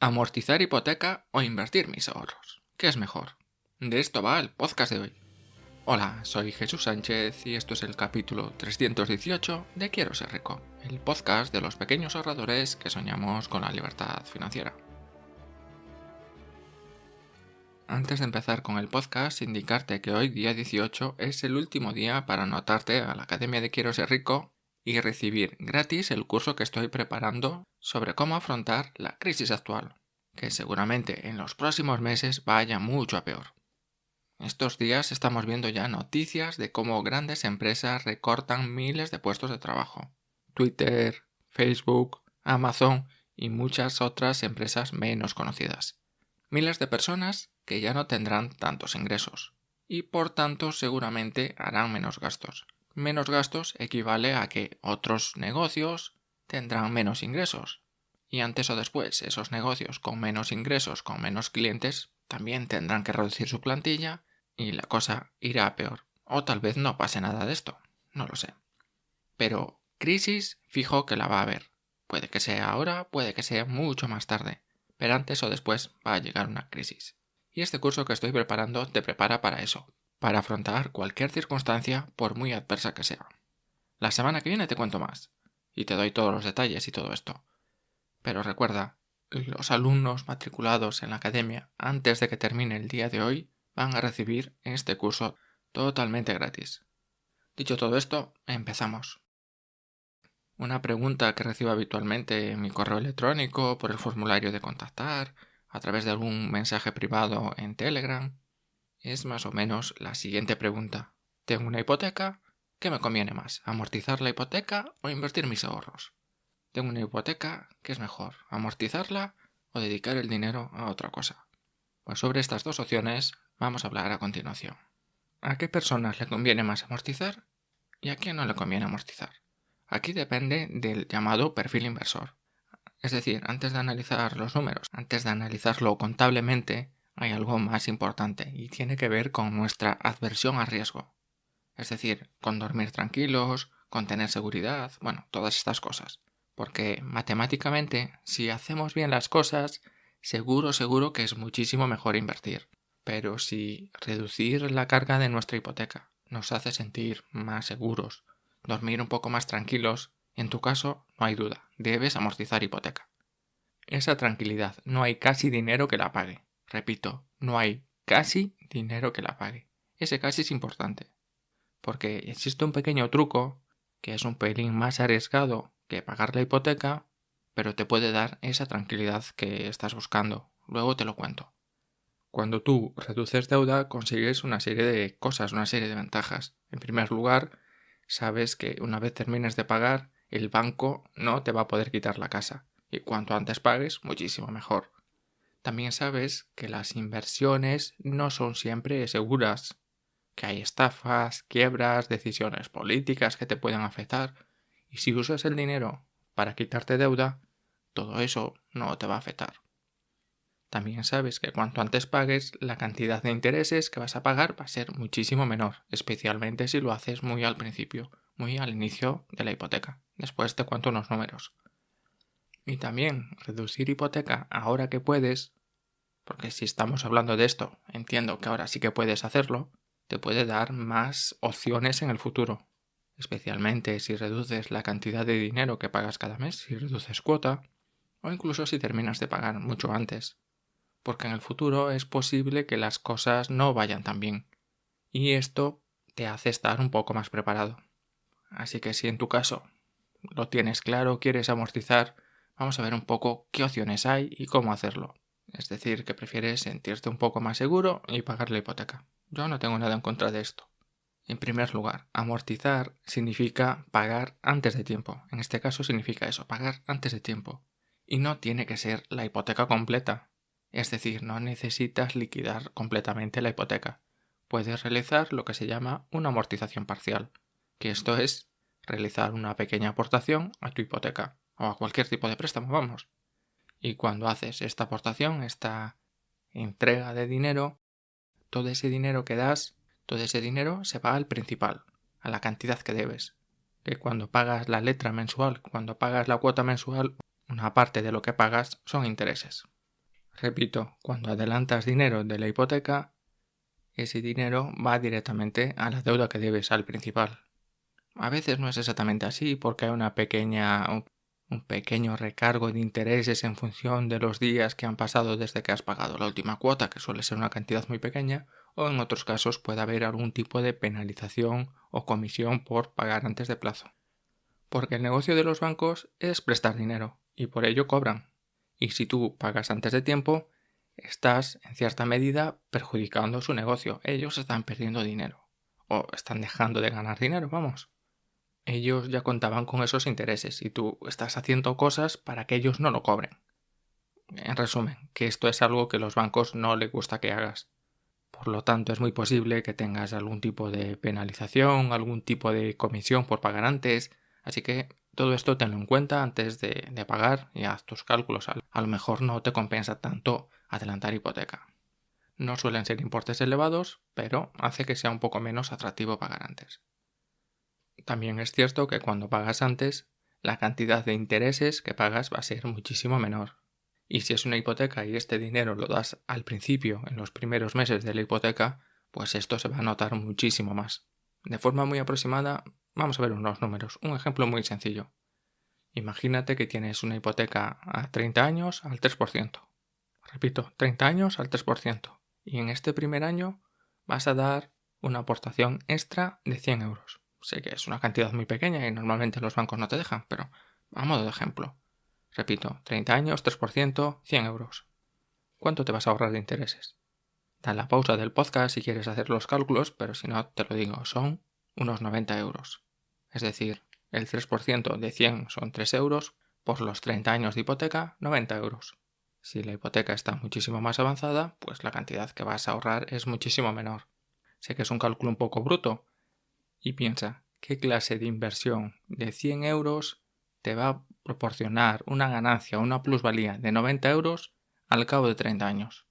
¿Amortizar hipoteca o invertir mis ahorros? ¿Qué es mejor? De esto va el podcast de hoy. Hola, soy Jesús Sánchez y esto es el capítulo 318 de Quiero ser rico, el podcast de los pequeños ahorradores que soñamos con la libertad financiera. Antes de empezar con el podcast, indicarte que hoy, día 18, es el último día para anotarte a la Academia de Quiero ser rico y recibir gratis el curso que estoy preparando sobre cómo afrontar la crisis actual, que seguramente en los próximos meses vaya mucho a peor. Estos días estamos viendo ya noticias de cómo grandes empresas recortan miles de puestos de trabajo. Twitter, Facebook, Amazon y muchas otras empresas menos conocidas. Miles de personas que ya no tendrán tantos ingresos y por tanto seguramente harán menos gastos. Menos gastos equivale a que otros negocios tendrán menos ingresos. Y antes o después, esos negocios con menos ingresos, con menos clientes, también tendrán que reducir su plantilla y la cosa irá a peor. O tal vez no pase nada de esto, no lo sé. Pero crisis fijo que la va a haber. Puede que sea ahora, puede que sea mucho más tarde, pero antes o después va a llegar una crisis. Y este curso que estoy preparando te prepara para eso, para afrontar cualquier circunstancia por muy adversa que sea. La semana que viene te cuento más, y te doy todos los detalles y todo esto. Pero recuerda, los alumnos matriculados en la academia antes de que termine el día de hoy van a recibir este curso totalmente gratis. Dicho todo esto, empezamos. Una pregunta que recibo habitualmente en mi correo electrónico, por el formulario de contactar, a través de algún mensaje privado en Telegram, es más o menos la siguiente pregunta. Tengo una hipoteca, ¿qué me conviene más? ¿Amortizar la hipoteca o invertir mis ahorros? Tengo una hipoteca, ¿qué es mejor? ¿Amortizarla o dedicar el dinero a otra cosa? Pues sobre estas dos opciones vamos a hablar a continuación. ¿A qué personas le conviene más amortizar y a quién no le conviene amortizar? Aquí depende del llamado perfil inversor. Es decir, antes de analizar los números, antes de analizarlo contablemente, hay algo más importante y tiene que ver con nuestra adversión al riesgo. Es decir, con dormir tranquilos, con tener seguridad, bueno, todas estas cosas. Porque matemáticamente, si hacemos bien las cosas, seguro que es muchísimo mejor invertir. Pero si reducir la carga de nuestra hipoteca nos hace sentir más seguros, dormir un poco más tranquilos, en tu caso, no hay duda, debes amortizar hipoteca. Esa tranquilidad, no hay casi dinero que la pague. Repito, no hay casi dinero que la pague. Ese casi es importante. Porque existe un pequeño truco, que es un pelín más arriesgado que pagar la hipoteca, pero te puede dar esa tranquilidad que estás buscando. Luego te lo cuento. Cuando tú reduces deuda, consigues una serie de cosas, una serie de ventajas. En primer lugar, sabes que una vez termines de pagar, el banco no te va a poder quitar la casa. Y cuanto antes pagues, muchísimo mejor. También sabes que las inversiones no son siempre seguras, que hay estafas, quiebras, decisiones políticas que te pueden afectar. Y si usas el dinero para quitarte deuda, todo eso no te va a afectar. También sabes que cuanto antes pagues, la cantidad de intereses que vas a pagar va a ser muchísimo menor, especialmente si lo haces muy al principio, muy al inicio de la hipoteca. Después te cuento unos números. Y también reducir hipoteca ahora que puedes, porque si estamos hablando de esto, entiendo que ahora sí que puedes hacerlo, te puede dar más opciones en el futuro. Especialmente si reduces la cantidad de dinero que pagas cada mes, si reduces cuota, o incluso si terminas de pagar mucho antes. Porque en el futuro es posible que las cosas no vayan tan bien. Y esto te hace estar un poco más preparado. Así que si en tu caso lo tienes claro, quieres amortizar, vamos a ver un poco qué opciones hay y cómo hacerlo. Es decir, que prefieres sentirte un poco más seguro y pagar la hipoteca. Yo no tengo nada en contra de esto. En primer lugar, amortizar significa pagar antes de tiempo. En este caso significa eso, pagar antes de tiempo. Y no tiene que ser la hipoteca completa. Es decir, no necesitas liquidar completamente la hipoteca. Puedes realizar lo que se llama una amortización parcial, que esto es realizar una pequeña aportación a tu hipoteca o a cualquier tipo de préstamo, vamos. Y cuando haces esta aportación, esta entrega de dinero, todo ese dinero que das, todo ese dinero se va al principal, a la cantidad que debes. Que cuando pagas la letra mensual, cuando pagas la cuota mensual, una parte de lo que pagas son intereses. Repito, cuando adelantas dinero de la hipoteca, ese dinero va directamente a la deuda que debes, al principal. A veces no es exactamente así porque hay un pequeño recargo de intereses en función de los días que han pasado desde que has pagado la última cuota, que suele ser una cantidad muy pequeña, o en otros casos puede haber algún tipo de penalización o comisión por pagar antes de plazo. Porque el negocio de los bancos es prestar dinero y por ello cobran. Y si tú pagas antes de tiempo, estás en cierta medida perjudicando su negocio. Ellos están perdiendo dinero o están dejando de ganar dinero, vamos. Ellos ya contaban con esos intereses y tú estás haciendo cosas para que ellos no lo cobren. En resumen, que esto es algo que a los bancos no les gusta que hagas. Por lo tanto, es muy posible que tengas algún tipo de penalización, algún tipo de comisión por pagar antes. Así que todo esto tenlo en cuenta antes de pagar y haz tus cálculos. A lo mejor no te compensa tanto adelantar hipoteca. No suelen ser importes elevados, pero hace que sea un poco menos atractivo pagar antes. También es cierto que cuando pagas antes, la cantidad de intereses que pagas va a ser muchísimo menor. Y si es una hipoteca y este dinero lo das al principio, en los primeros meses de la hipoteca, pues esto se va a notar muchísimo más. De forma muy aproximada, vamos a ver unos números. Un ejemplo muy sencillo. Imagínate que tienes una hipoteca a 30 años al 3%. Repito, 30 años al 3%. Y en este primer año vas a dar una aportación extra de 100 euros. Sé que es una cantidad muy pequeña y normalmente los bancos no te dejan, pero a modo de ejemplo. Repito, 30 años, 3%, 100 euros. ¿Cuánto te vas a ahorrar de intereses? Da la pausa del podcast si quieres hacer los cálculos, pero si no, te lo digo, son unos 90 euros. Es decir, el 3% de 100 son 3 euros, por los 30 años de hipoteca, 90 euros. Si la hipoteca está muchísimo más avanzada, pues la cantidad que vas a ahorrar es muchísimo menor. Sé que es un cálculo un poco bruto. Y piensa, ¿qué clase de inversión de 100 euros te va a proporcionar una ganancia, una plusvalía de 90 euros al cabo de 30 años?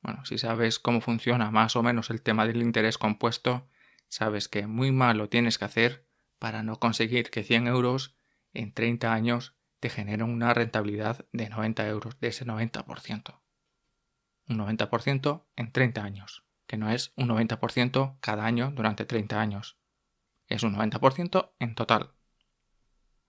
Bueno, si sabes cómo funciona más o menos el tema del interés compuesto, sabes que muy mal lo tienes que hacer para no conseguir que 100 euros en 30 años te generen una rentabilidad de 90 euros, de ese 90%. Un 90% en 30 años, que no es un 90% cada año durante 30 años. Es un 90% en total.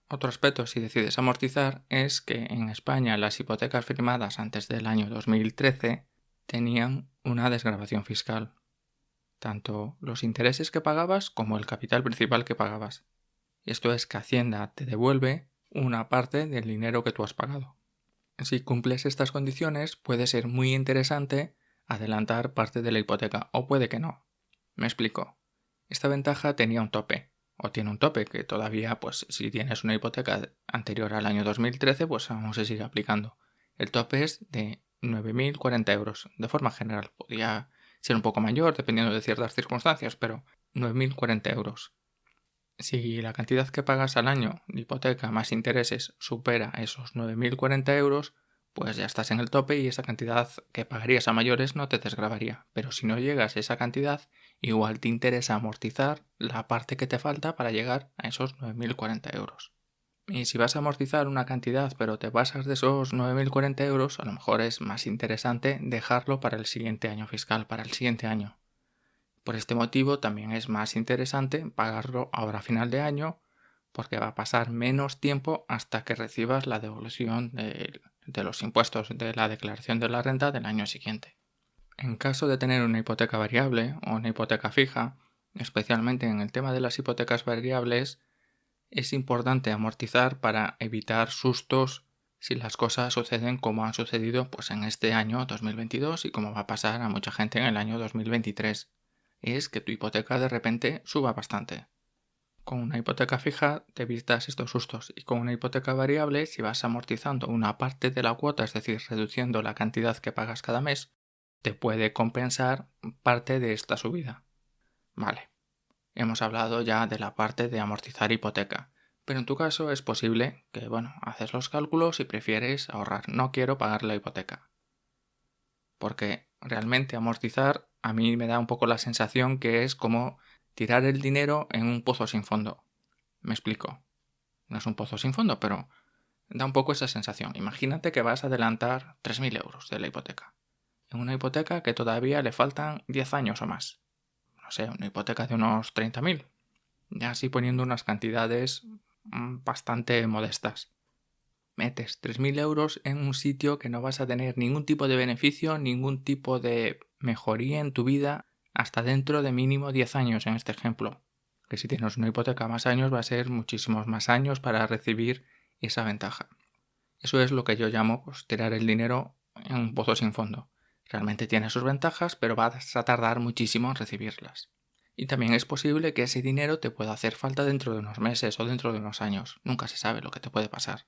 Otro aspecto si decides amortizar es que en España las hipotecas firmadas antes del año 2013 tenían una desgravación fiscal. Tanto los intereses que pagabas como el capital principal que pagabas. Esto es que Hacienda te devuelve una parte del dinero que tú has pagado. Si cumples estas condiciones, puede ser muy interesante adelantar parte de la hipoteca, o puede que no. Me explico. Esta ventaja tenía un tope, o tiene un tope que todavía, pues si tienes una hipoteca anterior al año 2013, pues aún se sigue aplicando. El tope es de 9.040 euros, de forma general. Podría ser un poco mayor dependiendo de ciertas circunstancias, pero 9.040 euros. Si la cantidad que pagas al año de hipoteca más intereses supera esos 9.040 euros, pues ya estás en el tope y esa cantidad que pagarías a mayores no te desgravaría. Pero si no llegas a esa cantidad, igual te interesa amortizar la parte que te falta para llegar a esos 9.040 euros. Y si vas a amortizar una cantidad pero te pasas de esos 9.040 euros, a lo mejor es más interesante dejarlo para el siguiente año fiscal, para el siguiente año. Por este motivo también es más interesante pagarlo ahora a final de año porque va a pasar menos tiempo hasta que recibas la devolución de los impuestos de la declaración de la renta del año siguiente. En caso de tener una hipoteca variable o una hipoteca fija, especialmente en el tema de las hipotecas variables, es importante amortizar para evitar sustos si las cosas suceden como han sucedido pues en este año 2022 y como va a pasar a mucha gente en el año 2023. Es que tu hipoteca de repente suba bastante. Con una hipoteca fija te evitas estos sustos y con una hipoteca variable, si vas amortizando una parte de la cuota, es decir, reduciendo la cantidad que pagas cada mes, te puede compensar parte de esta subida. Vale, hemos hablado ya de la parte de amortizar hipoteca, pero en tu caso es posible que, haces los cálculos y prefieres ahorrar. No quiero pagar la hipoteca. Porque realmente amortizar a mí me da un poco la sensación que es como tirar el dinero en un pozo sin fondo. Me explico. No es un pozo sin fondo, pero Da un poco esa sensación. Imagínate que vas a adelantar 3.000 euros de la hipoteca. En una hipoteca que todavía le faltan 10 años o más. No sé, una hipoteca de unos 30.000. Ya así poniendo unas cantidades bastante modestas. Metes 3.000 euros en un sitio que no vas a tener ningún tipo de beneficio, ningún tipo de mejoría en tu vida hasta dentro de mínimo 10 años en este ejemplo. Que si tienes una hipoteca más años va a ser muchísimos más años para recibir esa ventaja. Eso es lo que yo llamo tirar el dinero en un pozo sin fondo. Realmente tiene sus ventajas, pero vas a tardar muchísimo en recibirlas. Y también es posible que ese dinero te pueda hacer falta dentro de unos meses o dentro de unos años. Nunca se sabe lo que te puede pasar.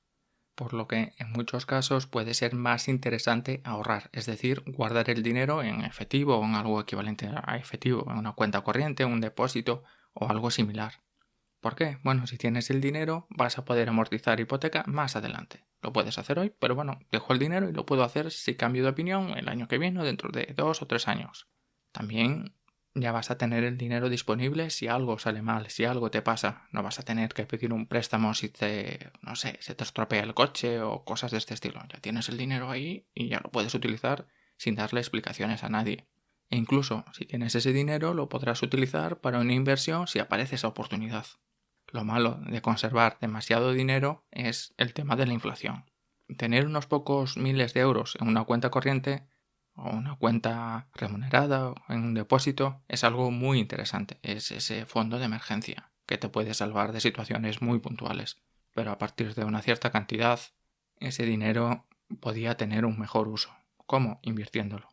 Por lo que en muchos casos puede ser más interesante ahorrar, es decir, guardar el dinero en efectivo o en algo equivalente a efectivo, en una cuenta corriente, un depósito o algo similar. ¿Por qué? Bueno, si tienes el dinero vas a poder amortizar hipoteca más adelante. Lo puedes hacer hoy, pero bueno, dejo el dinero y lo puedo hacer si cambio de opinión el año que viene o dentro de 2 o 3 años. También ya vas a tener el dinero disponible si algo sale mal, si algo te pasa. No vas a tener que pedir un préstamo si se te estropea el coche o cosas de este estilo. Ya tienes el dinero ahí y ya lo puedes utilizar sin darle explicaciones a nadie. E incluso si tienes ese dinero lo podrás utilizar para una inversión si aparece esa oportunidad. Lo malo de conservar demasiado dinero es el tema de la inflación. Tener unos pocos miles de euros en una cuenta corriente o una cuenta remunerada o en un depósito es algo muy interesante. Es ese fondo de emergencia que te puede salvar de situaciones muy puntuales. Pero a partir de una cierta cantidad, ese dinero podía tener un mejor uso. ¿Cómo? Invirtiéndolo.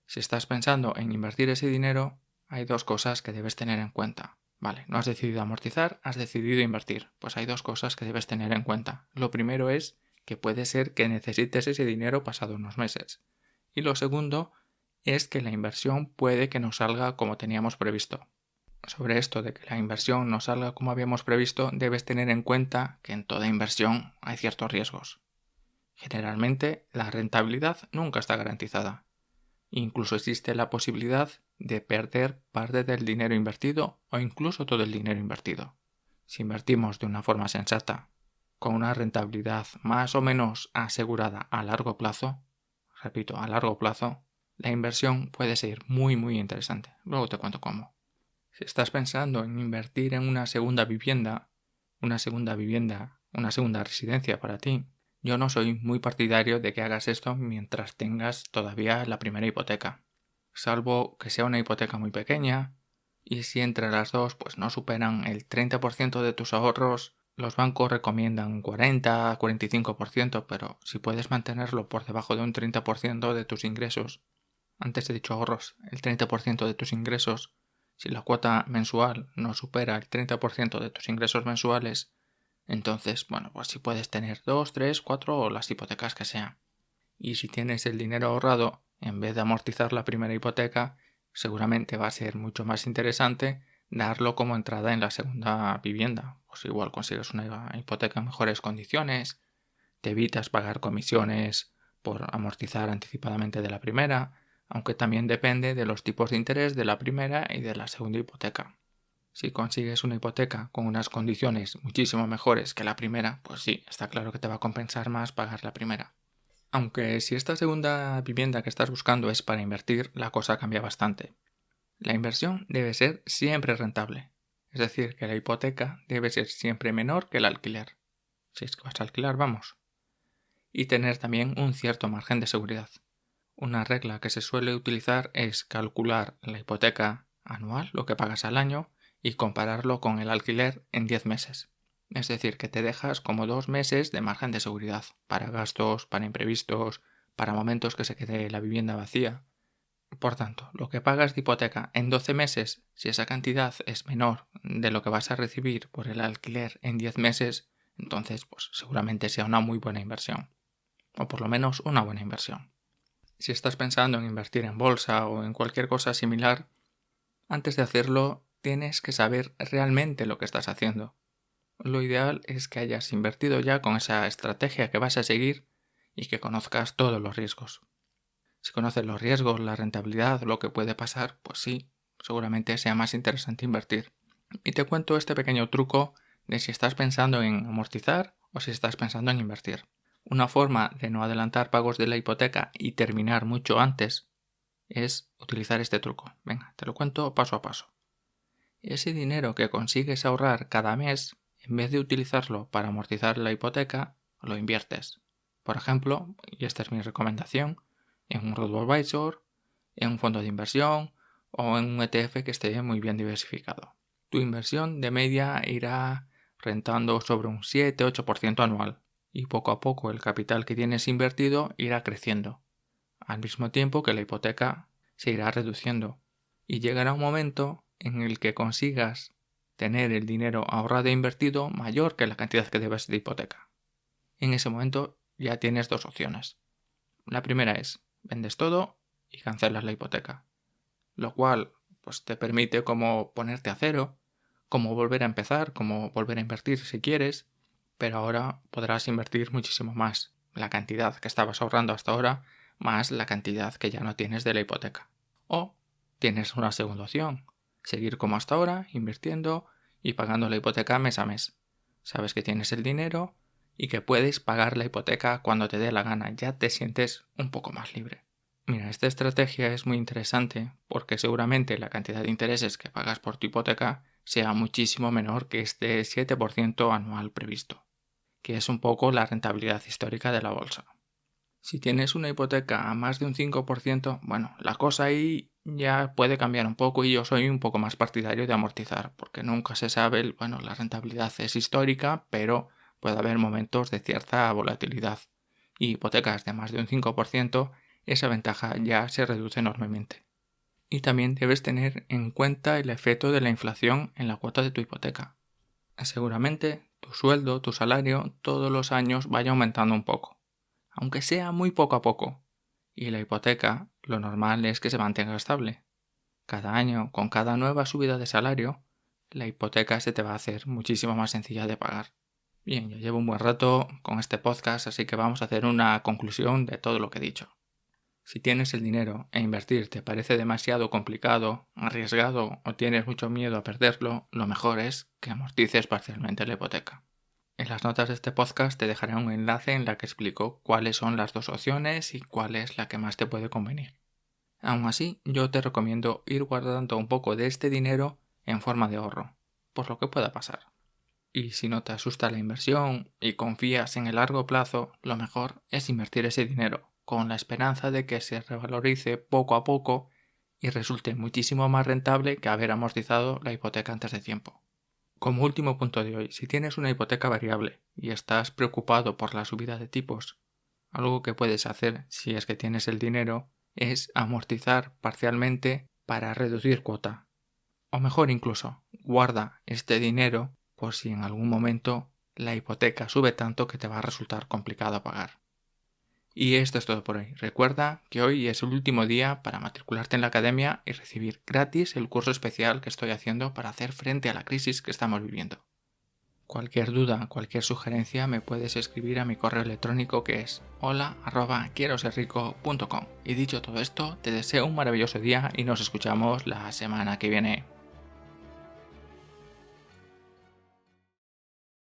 Si estás pensando en invertir ese dinero, hay dos cosas que debes tener en cuenta. Vale, no has decidido amortizar, has decidido invertir. Pues hay dos cosas que debes tener en cuenta. Lo primero es que puede ser que necesites ese dinero pasado unos meses. Y lo segundo es que la inversión puede que no salga como teníamos previsto. Sobre esto de que la inversión no salga como habíamos previsto, debes tener en cuenta que en toda inversión hay ciertos riesgos. Generalmente, la rentabilidad nunca está garantizada. Incluso existe la posibilidad de perder parte del dinero invertido o incluso todo el dinero invertido. Si invertimos de una forma sensata, con una rentabilidad más o menos asegurada a largo plazo, repito, a largo plazo, la inversión puede ser muy interesante. Luego te cuento cómo. Si estás pensando en invertir en una segunda vivienda, una segunda residencia para ti, yo no soy muy partidario de que hagas esto mientras tengas todavía la primera hipoteca, salvo que sea una hipoteca muy pequeña y si entre las dos pues no superan el 30% de tus ahorros, los bancos recomiendan un 40-45%, pero si puedes mantenerlo por debajo de un 30% de tus ingresos, antes he dicho ahorros, el 30% de tus ingresos, si la cuota mensual no supera el 30% de tus ingresos mensuales, entonces, bueno, pues si puedes tener 2, 3, 4 o las hipotecas que sean. Y si tienes el dinero ahorrado, en vez de amortizar la primera hipoteca, seguramente va a ser mucho más interesante darlo como entrada en la segunda vivienda. Pues igual consigues una hipoteca en mejores condiciones, te evitas pagar comisiones por amortizar anticipadamente de la primera, aunque también depende de los tipos de interés de la primera y de la segunda hipoteca. Si consigues una hipoteca con unas condiciones muchísimo mejores que la primera, pues sí, está claro que te va a compensar más pagar la primera. Aunque si esta segunda vivienda que estás buscando es para invertir, la cosa cambia bastante. La inversión debe ser siempre rentable, es decir, que la hipoteca debe ser siempre menor que el alquiler. Si es que vas a alquilar, vamos. Y tener también un cierto margen de seguridad. Una regla que se suele utilizar es calcular la hipoteca anual, lo que pagas al año, y compararlo con el alquiler en 10 meses. Es decir, que te dejas como 2 meses de margen de seguridad para gastos, para imprevistos, para momentos que se quede la vivienda vacía. Por tanto, lo que pagas de hipoteca en 12 meses, si esa cantidad es menor de lo que vas a recibir por el alquiler en 10 meses, entonces pues seguramente sea una muy buena inversión. O por lo menos una buena inversión. Si estás pensando en invertir en bolsa o en cualquier cosa similar, antes de hacerlo tienes que saber realmente lo que estás haciendo. Lo ideal es que hayas invertido ya con esa estrategia que vas a seguir y que conozcas todos los riesgos. Si conoces los riesgos, la rentabilidad, lo que puede pasar, pues sí, seguramente sea más interesante invertir. Y te cuento este pequeño truco de si estás pensando en amortizar o si estás pensando en invertir. Una forma de no adelantar pagos de la hipoteca y terminar mucho antes es utilizar este truco. Venga, te lo cuento paso a paso. Ese dinero que consigues ahorrar cada mes, en vez de utilizarlo para amortizar la hipoteca, lo inviertes. Por ejemplo, y esta es mi recomendación, en un robo-advisor, en un fondo de inversión o en un ETF que esté muy bien diversificado. Tu inversión de media irá rentando sobre un 7-8% anual y poco a poco el capital que tienes invertido irá creciendo, al mismo tiempo que la hipoteca se irá reduciendo y llegará un momento en el que consigas tener el dinero ahorrado e invertido mayor que la cantidad que debes de hipoteca. En ese momento ya tienes dos opciones. La primera es, vendes todo y cancelas la hipoteca, lo cual pues te permite como ponerte a cero, como volver a empezar, como volver a invertir si quieres, pero ahora podrás invertir muchísimo más, la cantidad que estabas ahorrando hasta ahora más la cantidad que ya no tienes de la hipoteca. O tienes una segunda opción, seguir como hasta ahora, invirtiendo y pagando la hipoteca mes a mes. Sabes que tienes el dinero y que puedes pagar la hipoteca cuando te dé la gana, ya te sientes un poco más libre. Mira, esta estrategia es muy interesante porque seguramente la cantidad de intereses que pagas por tu hipoteca sea muchísimo menor que este 7% anual previsto, que es un poco la rentabilidad histórica de la bolsa. Si tienes una hipoteca a más de un 5%, bueno, la cosa ahí ya puede cambiar un poco y yo soy un poco más partidario de amortizar, porque nunca se sabe, la rentabilidad es histórica, pero puede haber momentos de cierta volatilidad. Y hipotecas de más de un 5%, esa ventaja ya se reduce enormemente. Y también debes tener en cuenta el efecto de la inflación en la cuota de tu hipoteca. Seguramente tu sueldo, tu salario, todos los años vaya aumentando un poco, aunque sea muy poco a poco. Y la hipoteca, lo normal es que se mantenga estable. Cada año, con cada nueva subida de salario, la hipoteca se te va a hacer muchísimo más sencilla de pagar. Bien, ya llevo un buen rato con este podcast, así que vamos a hacer una conclusión de todo lo que he dicho. Si tienes el dinero e invertir te parece demasiado complicado, arriesgado o tienes mucho miedo a perderlo, lo mejor es que amortices parcialmente la hipoteca. En las notas de este podcast te dejaré un enlace en la que explico cuáles son las dos opciones y cuál es la que más te puede convenir. Aún así, yo te recomiendo ir guardando un poco de este dinero en forma de ahorro, por lo que pueda pasar. Y si no te asusta la inversión y confías en el largo plazo, lo mejor es invertir ese dinero, con la esperanza de que se revalorice poco a poco y resulte muchísimo más rentable que haber amortizado la hipoteca antes de tiempo. Como último punto de hoy, si tienes una hipoteca variable y estás preocupado por la subida de tipos, algo que puedes hacer si es que tienes el dinero es amortizar parcialmente para reducir cuota. O mejor incluso, guarda este dinero por si en algún momento la hipoteca sube tanto que te va a resultar complicado pagar. Y esto es todo por hoy. Recuerda que hoy es el último día para matricularte en la academia y recibir gratis el curso especial que estoy haciendo para hacer frente a la crisis que estamos viviendo. Cualquier duda, cualquier sugerencia me puedes escribir a mi correo electrónico que es hola@quieroserrico.com. Y dicho todo esto, te deseo un maravilloso día y nos escuchamos la semana que viene.